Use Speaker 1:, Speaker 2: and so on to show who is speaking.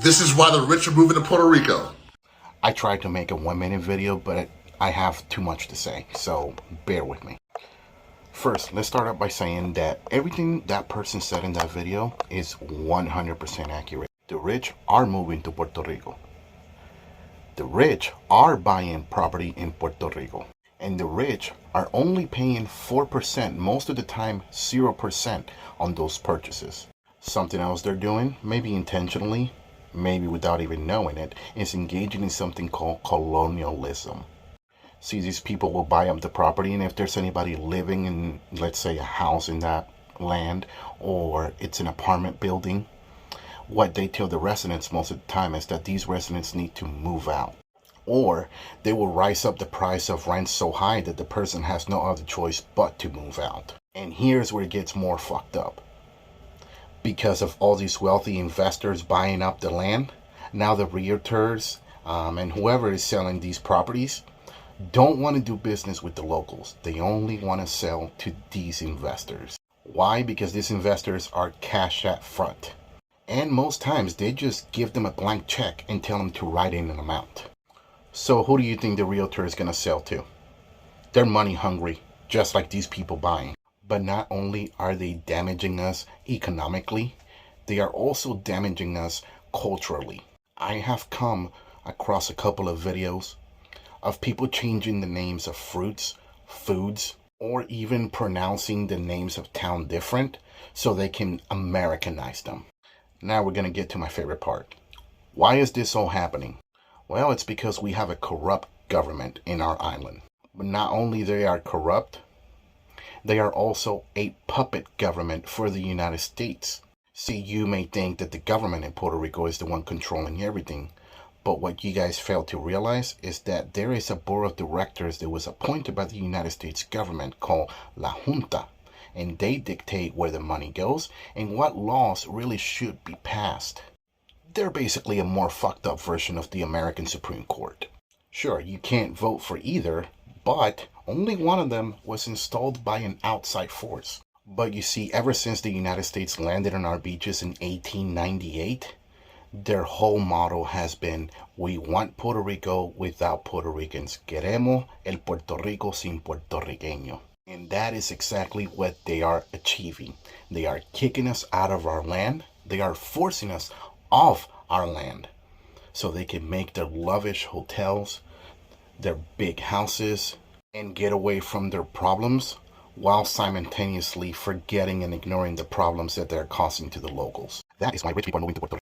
Speaker 1: This is why the rich are moving to Puerto Rico.
Speaker 2: I tried to make a 1-minute video, but I have too much to say, so bear with me. First, let's start out by saying that everything that person said in that video is 100% accurate. The rich are moving to Puerto Rico. The rich are buying property in Puerto Rico. And the rich are only paying 4%, most of the time 0% on those purchases. Something else they're doing, maybe intentionally, maybe without even knowing it, is engaging in something called colonialism. See, these people will buy up the property, and if there's anybody living in, let's say, a house in that land, or it's an apartment building, what they tell the residents most of the time is that these residents need to move out. Or they will rise up the price of rent so high that the person has no other choice but to move out. And here's where it gets more fucked up. Because of all these wealthy investors buying up the land, now the realtors and whoever is selling these properties don't want to do business with the locals. They only want to sell to these investors. Why? Because these investors are cash up front. And most times they just give them a blank check and tell them to write in an amount. So who do you think the realtor is going to sell to? They're money hungry, just like these people buying. But not only are they damaging us economically, they are also damaging us culturally. I have come across a couple of videos of people changing the names of fruits, foods, or even pronouncing the names of town different so they can Americanize them. Now we're going to get to my favorite part. Why is this all happening? Well, it's because we have a corrupt government in our island. But not only they are corrupt, they are also a puppet government for the United States. See, you may think that the government in Puerto Rico is the one controlling everything, but what you guys fail to realize is that there is a board of directors that was appointed by the United States government called La Junta, and they dictate where the money goes and what laws really should be passed. They're basically a more fucked up version of the American Supreme Court. Sure, you can't vote for either, but only one of them was installed by an outside force. But you see, ever since the United States landed on our beaches in 1898, their whole motto has been, we want Puerto Rico without Puerto Ricans. Queremos el Puerto Rico sin Puertoriqueños. And that is exactly what they are achieving. They are kicking us out of our land. They are forcing us off our land so they can make their lavish hotels, their big houses, and get away from their problems while simultaneously forgetting and ignoring the problems that they're causing to the locals. That is why rich people are moving to Puerto Rico.